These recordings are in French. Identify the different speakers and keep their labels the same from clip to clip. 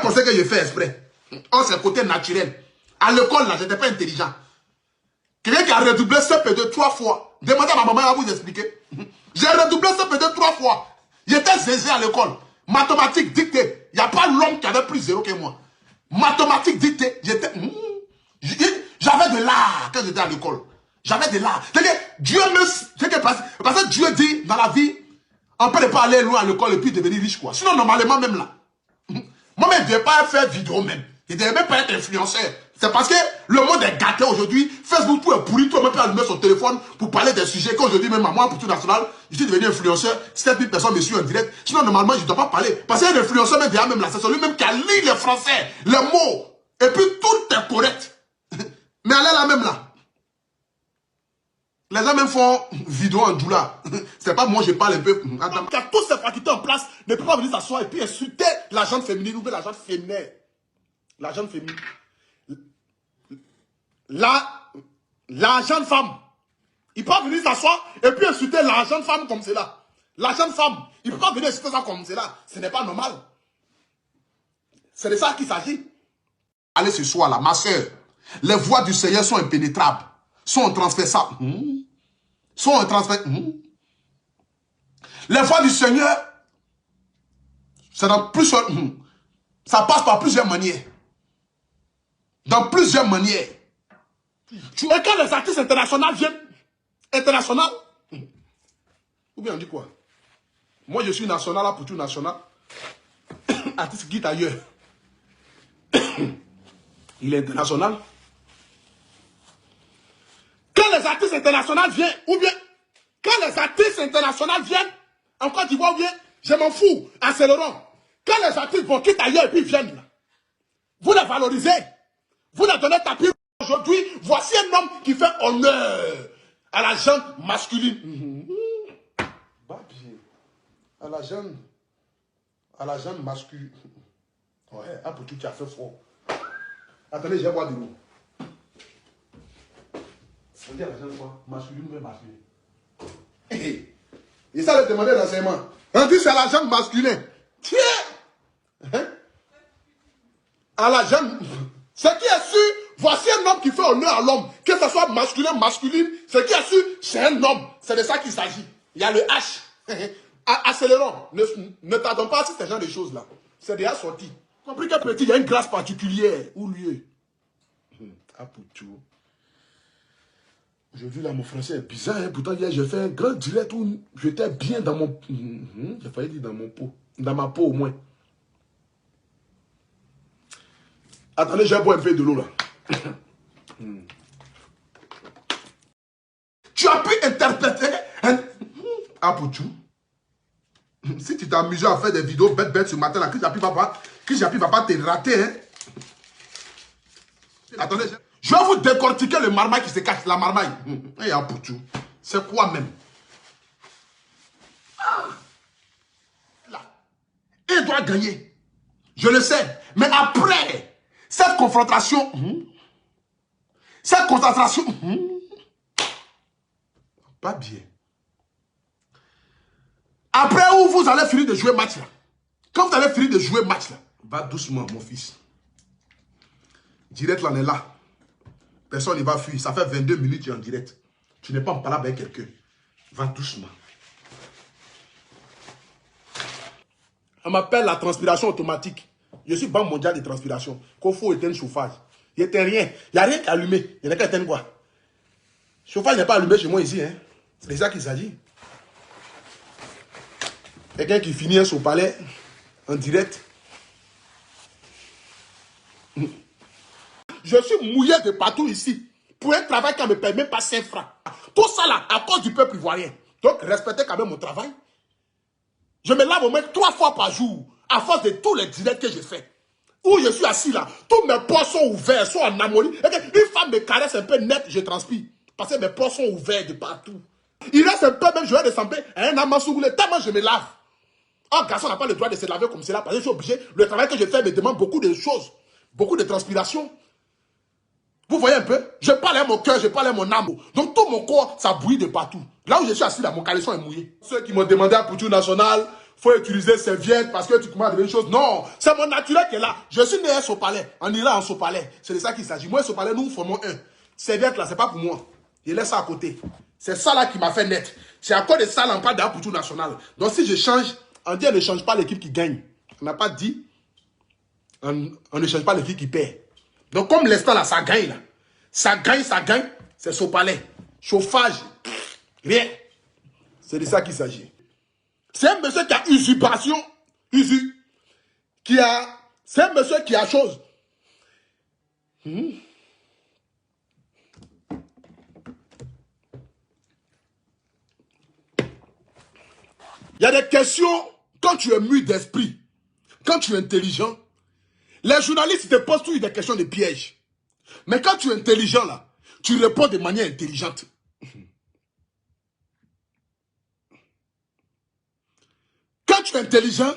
Speaker 1: pensé que je fais exprès. Oh, c'est le côté naturel. À l'école, là, je n'étais pas intelligent. Quelqu'un qui a redoublé CP2 3 fois. Demandez à ma maman, elle va vous expliquer. J'ai redoublé CP2 3 fois. J'étais zézé à l'école. Mathématiques, dictée. Il n'y a pas l'homme qui avait plus zéro que moi. Mathématiques, dictée. J'étais... J'avais de l'art quand j'étais à l'école. J'avais de l'art. Dieu me... Parce que Dieu dit, dans la vie, on ne peut pas aller loin à l'école et puis devenir riche, quoi. Sinon, normalement, même là. Moi-même, je ne devais pas faire vidéo même. Je ne devais même pas être influenceur. C'est parce que le monde est gâté aujourd'hui. Facebook, tout est pourri. Tout le monde peut allumer son téléphone pour parler des sujets. Qu'aujourd'hui, même à moi, pour tout national, je suis devenu influenceur. 7000 personnes me suivent en direct. Sinon, normalement, je ne dois pas parler. Parce que l'influenceur, même derrière, même là, c'est celui-même qui a lu les français, les mots. Et puis, tout est correct. Mais allez là, même là. Les gens même font vidéo en doula. C'est pas moi, je parle un peu. Qui a tous ces facultés en place, ne peut pas venir s'asseoir et puis insulter la gente féminine ou bien la gente féminine. La gente féminine. La jeune femme. Il peut pas venir s'asseoir et puis insulter la jeune femme comme cela. La jeune femme. Il ne peut pas venir insulter ça comme cela. Ce n'est pas normal. C'est de ça qu'il s'agit. Allez ce soir là, ma soeur. Les voies du Seigneur sont impénétrables. Sont intransperçables. Sont intransperçables. Les voies du Seigneur, c'est dans plusieurs... ça passe par plusieurs manières. Dans plusieurs manières. Et quand les artistes internationaux viennent, international, ou bien on dit quoi? Moi je suis national là pour tout national. Artiste qui est ailleurs. Il est international. Quand les artistes internationaux viennent, ou bien quand les artistes internationaux viennent, en Côte d'Ivoire, ou bien, je m'en fous, accélérons. Quand les artistes vont quitter ailleurs et puis viennent là, vous les valorisez, vous les donnez tapis. Aujourd'hui, voici un homme qui fait honneur à la jeune masculine. À la jeune masculine. Ouais, un peu tout qui a fait fort. Attendez, je vais boire de l'eau. On dit à la jeune quoi? Masculine ou masculine? Et ça, le demander d'enseignement. On dit c'est la jeune masculine. Tiens! Hein? À la jeune. Ce qui est sûr, voici un homme qui fait honneur à l'homme. Que ce soit masculin, masculine, ce qui est sûr, c'est un homme. C'est de ça qu'il s'agit. Il y a le H. Accélérons. Ne tardons pas sur ce genre de choses-là. C'est déjà sorti. Compris que petit, il y a une grâce particulière. Où lieu? Ah, pour tout. J'ai vu là, mon français est bizarre. Hein? Pourtant, hier, j'ai fait un grand direct où j'étais bien dans mon... J'ai failli dire dans mon pot. Dans ma peau, au moins. Attendez, je vais boire un peu de l'eau là. Tu as pu interpréter un poutou. Si tu t'es amusé à faire des vidéos bêtes ce matin là, que Japi va pas te rater. Hein? Attendez, je vais vous décortiquer le marmaille qui se cache. La marmaille. Et un poutou. C'est quoi même? Là. Il doit gagner. Je le sais. Mais après... Cette confrontation, pas bien. Après où vous allez finir de jouer match là, quand vous allez finir de jouer match là, va doucement mon fils. Direct là, on est là. Personne ne va fuir. Ça fait 22 minutes tu es en direct. Tu n'es pas en parlant avec quelqu'un. Va doucement. On m'appelle la transpiration automatique. Je suis banque mondiale de transpiration. Qu'il faut éteindre le chauffage. Il n'éteint rien. Il n'y a rien qui est allumé. Il n'y a qu'à éteindre quoi? Le chauffage n'est pas allumé chez moi ici. Hein? C'est de ça qu'il s'agit. Quelqu'un qui finit son palais en direct. Je suis mouillé de partout ici. Pour un travail qui ne me permet pas 5 francs. Tout ça là, à cause du peuple ivoirien. Donc, respectez quand même mon travail. Je me lave au moins 3 fois par jour. À force de tous les directs que je fais. Où je suis assis là, tous mes pores sont ouverts, sont en ammonie. Une femme me caresse un peu net, je transpire. Parce que mes pores sont ouverts de partout. Il reste un peu, même je vais descendre à un amassoulé, tellement je me lave. Un garçon n'a pas le droit de se laver comme cela, parce que je suis obligé. Le travail que je fais me demande beaucoup de choses. Beaucoup de transpiration. Vous voyez un peu? Je parle à mon cœur, je parle à mon âme. Donc tout mon corps, ça bouillit de partout. Là où je suis assis là, mon caleçon est mouillé. Ceux qui m'ont demandé à Poutou National, faut utiliser serviette parce que tu commences à devenir une chose. Non, c'est mon naturel qui est là. Je suis né à Sopalais, en Iran, en Sopalais. C'est de ça qu'il s'agit. Moi, Sopalais, nous formons un. Serviette là, c'est pas pour moi. Je laisse ça à côté. C'est ça là qui m'a fait naître. C'est à cause de ça, on parle d'un pour tout national. Donc si je change, on dit on ne change pas l'équipe qui gagne. On n'a pas dit, on ne change pas l'équipe qui perd. Donc comme l'instant là, ça gagne là. Ça gagne, c'est Sopalais. Chauffage, rien. C'est de ça qu'il s'agit. C'est un monsieur qui a usurpation, c'est un monsieur qui a chose. Il y a des questions, quand tu es mûr d'esprit, quand tu es intelligent, les journalistes te posent toujours des questions de piège. Mais quand tu es intelligent là, tu réponds de manière intelligente. Quand tu es intelligent,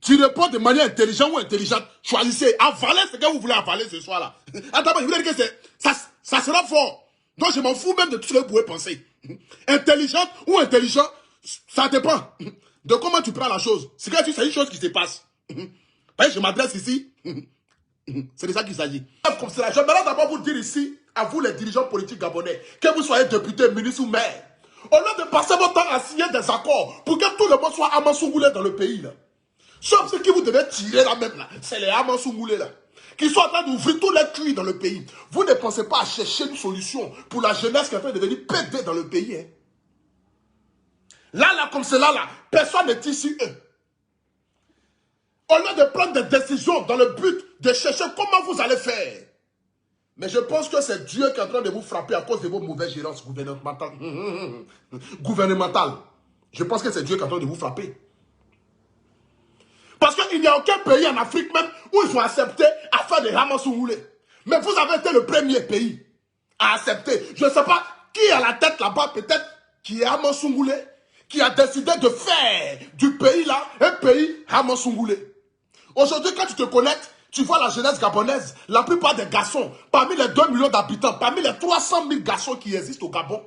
Speaker 1: tu réponds de manière intelligente ou intelligente. Choisissez. Avalez ce que vous voulez avaler ce soir là. Attends, je voulais dire que ça sera fort. Donc je m'en fous même de tout ce que vous pouvez penser. Intelligente ou intelligent, ça dépend de comment tu prends la chose. C'est une chose qui se passe. Je m'adresse ici. C'est de ça qu'il s'agit. Je me rends d'abord pour dire ici, à vous les dirigeants politiques gabonais, que vous soyez député, ministre ou maire, au lieu de passer votre temps à signer des accords pour que tout le monde soit amassougoulé dans le pays là. Sauf ceux qui vous devez tirer là même là, c'est les amassougoulés là, qui sont en train d'ouvrir tous les cuits dans le pays. Vous ne pensez pas à chercher une solution pour la jeunesse qui est en train de devenir pédée dans le pays. Hein. Là, comme cela là, personne n'est ici eux. Au lieu de prendre des décisions dans le but de chercher comment vous allez faire. Mais je pense que c'est Dieu qui est en train de vous frapper à cause de vos mauvaises gérances gouvernementales. Je pense que c'est Dieu qui est en train de vous frapper. Parce qu'il n'y a aucun pays en Afrique même où ils ont accepté à faire des ramassouroulés. Mais vous avez été le premier pays à accepter. Je ne sais pas qui est à la tête là-bas, peut-être qui est ramassouroulé, qui a décidé de faire du pays là un pays ramassouroulé. Aujourd'hui, quand tu te connectes, tu vois la jeunesse gabonaise, la plupart des garçons, parmi les 2 millions d'habitants, parmi les 300 000 garçons qui existent au Gabon,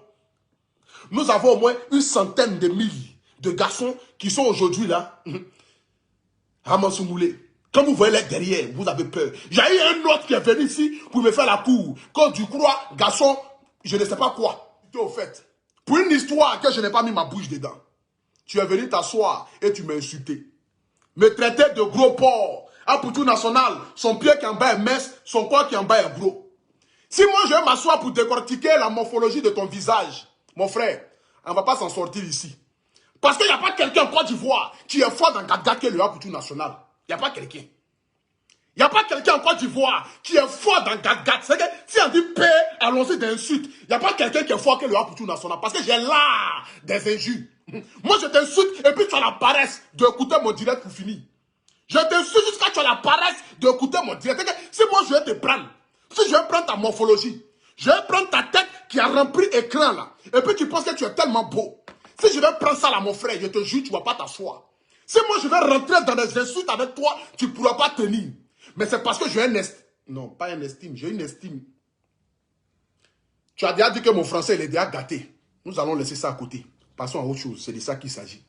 Speaker 1: nous avons au moins une centaine de milliers de garçons qui sont aujourd'hui là, ramassoumoulés. Quand vous voyez les derrière, vous avez peur. Il y a eu un autre qui est venu ici pour me faire la cour. Quand tu crois, garçon, je ne sais pas quoi. Au fait, pour une histoire que je n'ai pas mis ma bouche dedans, tu es venu t'asseoir et tu m'as insulté. Me traiter de gros porc. À Poutou National, son pied qui en bas est mince, son corps qui en bas est gros. Si moi je vais m'asseoir pour décortiquer la morphologie de ton visage, mon frère, on ne va pas s'en sortir ici. Parce qu'il n'y a pas quelqu'un en Côte d'Ivoire qui est fort dans Gadga qui est le Poutou National. Il n'y a pas quelqu'un. Il n'y a pas quelqu'un en Côte d'Ivoire qui est fort dans Gadga. C'est que si on dit paix, allons-y d'insultes. Il n'y a pas quelqu'un qui est fort que le Poutou National. Parce que j'ai l'art des injures. Moi je t'insulte et puis tu as la paresse d'écouter mon direct pour finir. Je t'insulte jusqu'à ce que tu as la paresse d'écouter mon direct. Si moi je vais te prendre, si je vais prendre ta morphologie, je vais prendre ta tête qui a rempli l'écran là, et puis tu penses que tu es tellement beau. Si je vais prendre ça là mon frère, je te jure, tu ne vas pas t'asseoir. Si moi je vais rentrer dans des insultes avec toi, tu ne pourras pas tenir. Mais c'est parce que j'ai un estime. Non, pas un estime, j'ai une estime. Tu as déjà dit que mon français il est déjà gâté. Nous allons laisser ça à côté. Passons à autre chose, c'est de ça qu'il s'agit.